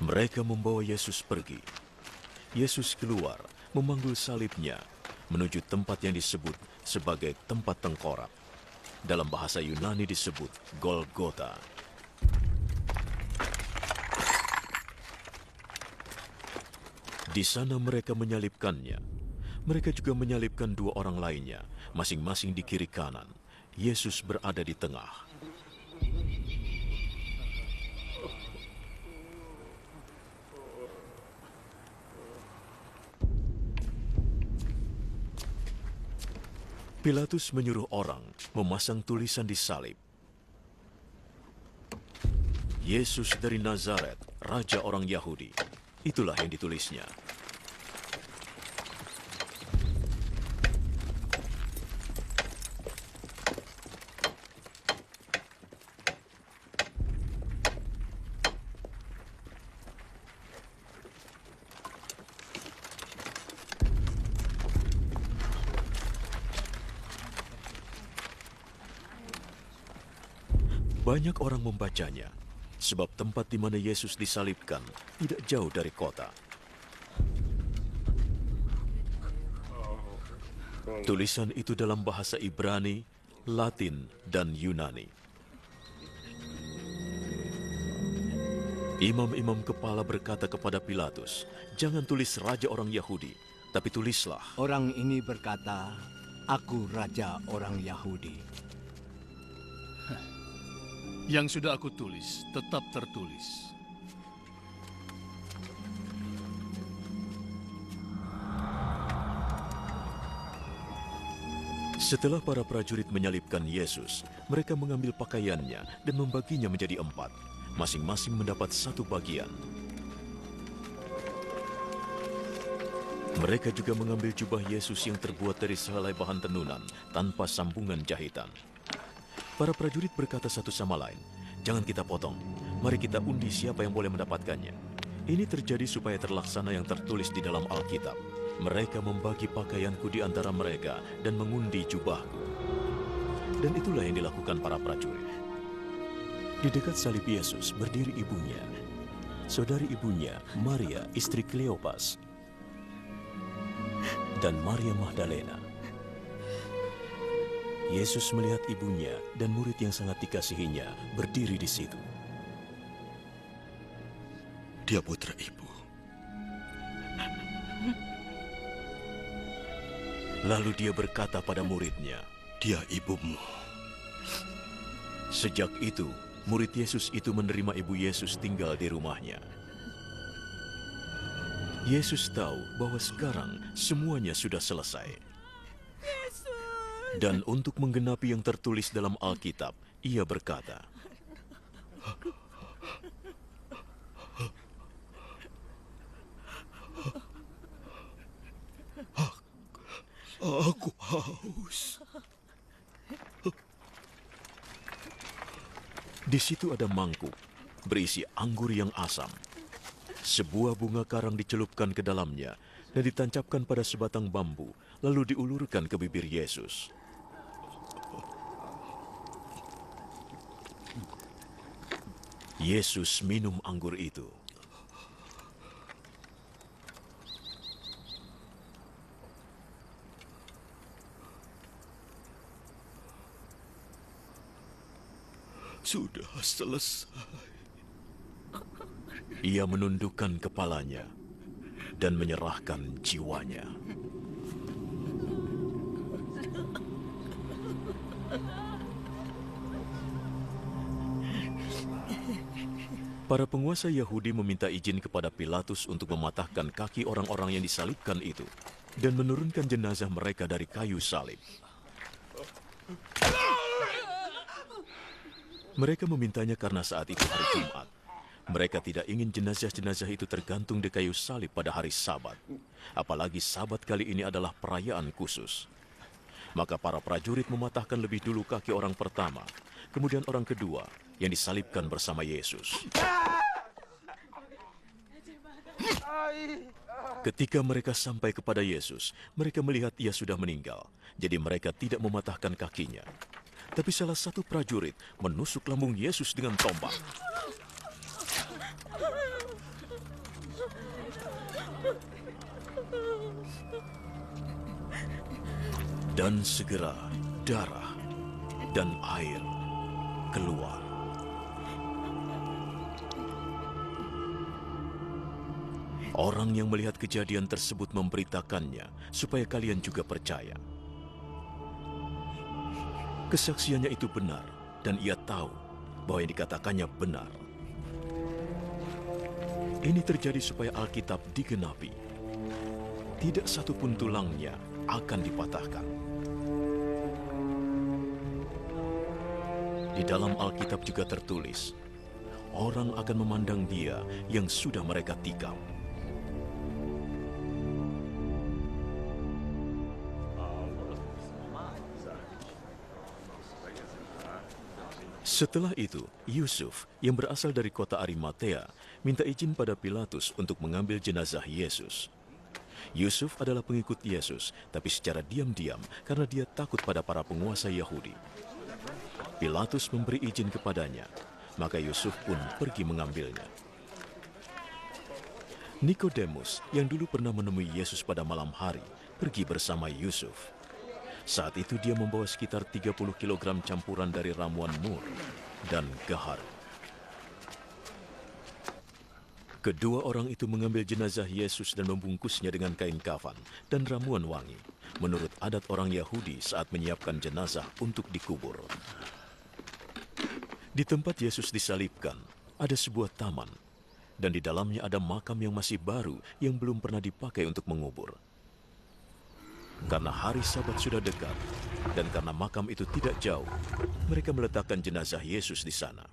Mereka membawa Yesus pergi. Yesus keluar, memanggul salibnya, menuju tempat yang disebut sebagai tempat tengkorak. Dalam bahasa Yunani disebut Golgota. Di sana mereka menyalibkannya. Mereka juga menyalibkan dua orang lainnya, masing-masing di kiri kanan. Yesus berada di tengah. Pilatus menyuruh orang memasang tulisan di salib. Yesus dari Nazaret, Raja orang Yahudi. Itulah yang ditulisnya. Banyak orang membacanya, sebab tempat di mana Yesus disalibkan tidak jauh dari kota. Tulisan itu dalam bahasa Ibrani, Latin, dan Yunani. Imam-imam kepala berkata kepada Pilatus, "Jangan tulis Raja orang Yahudi, tapi tulislah." Orang ini berkata, "Aku Raja orang Yahudi." Yang sudah aku tulis tetap tertulis. Setelah para prajurit menyalibkan Yesus, mereka mengambil pakaiannya dan membaginya menjadi 4. Masing-masing mendapat 1 bagian. Mereka juga mengambil jubah Yesus yang terbuat dari sehelai bahan tenunan tanpa sambungan jahitan. Para prajurit berkata satu sama lain, "Jangan kita potong, mari kita undi siapa yang boleh mendapatkannya." Ini terjadi supaya terlaksana yang tertulis di dalam Alkitab. Mereka membagi pakaianku di antara mereka dan mengundi jubahku. Dan itulah yang dilakukan para prajurit. Di dekat salib Yesus berdiri ibunya, saudari ibunya Maria, istri Kleopas, dan Maria Magdalena. Yesus melihat ibunya dan murid yang sangat dikasihinya berdiri di situ. Dia putra ibu. Lalu dia berkata pada muridnya, Dia ibumu. Sejak itu, murid Yesus itu menerima ibu Yesus tinggal di rumahnya. Yesus tahu bahwa sekarang semuanya sudah selesai. Dan untuk menggenapi yang tertulis dalam Alkitab, ia berkata, Aku haus. Di situ ada mangkuk berisi anggur yang asam. Sebuah bunga karang dicelupkan ke dalamnya dan ditancapkan pada sebatang bambu, lalu diulurkan ke bibir Yesus. Yesus minum anggur itu. Sudah selesai. Ia menundukkan kepalanya dan menyerahkan jiwanya. Para penguasa Yahudi meminta izin kepada Pilatus untuk mematahkan kaki orang-orang yang disalibkan itu dan menurunkan jenazah mereka dari kayu salib. Mereka memintanya karena saat itu hari Jumat. Mereka tidak ingin jenazah-jenazah itu tergantung di kayu salib pada hari Sabat. Apalagi Sabat kali ini adalah perayaan khusus. Maka para prajurit mematahkan lebih dulu kaki orang pertama, kemudian orang kedua yang disalibkan bersama Yesus. Ketika mereka sampai kepada Yesus, mereka melihat ia sudah meninggal. Jadi mereka tidak mematahkan kakinya. Tapi salah satu prajurit menusuk lambung Yesus dengan tombak. Dan segera darah dan air keluar. Orang yang melihat kejadian tersebut memberitakannya supaya kalian juga percaya. Kesaksiannya itu benar dan ia tahu bahwa yang dikatakannya benar. Ini terjadi supaya Alkitab digenapi. Tidak satu pun tulangnya akan dipatahkan. Di dalam Alkitab juga tertulis, orang akan memandang dia yang sudah mereka tikam. Setelah itu, Yusuf yang berasal dari kota Arimatea minta izin pada Pilatus untuk mengambil jenazah Yesus. Yusuf adalah pengikut Yesus, tapi secara diam-diam karena dia takut pada para penguasa Yahudi. Pilatus memberi izin kepadanya, maka Yusuf pun pergi mengambilnya. Nikodemus yang dulu pernah menemui Yesus pada malam hari, pergi bersama Yusuf. Saat itu dia membawa sekitar 30 kg campuran dari ramuan mur dan gahar. Kedua orang itu mengambil jenazah Yesus dan membungkusnya dengan kain kafan dan ramuan wangi, menurut adat orang Yahudi saat menyiapkan jenazah untuk dikubur. Di tempat Yesus disalibkan, ada sebuah taman, dan di dalamnya ada makam yang masih baru yang belum pernah dipakai untuk mengubur. Karena hari Sabat sudah dekat, dan karena makam itu tidak jauh, mereka meletakkan jenazah Yesus di sana.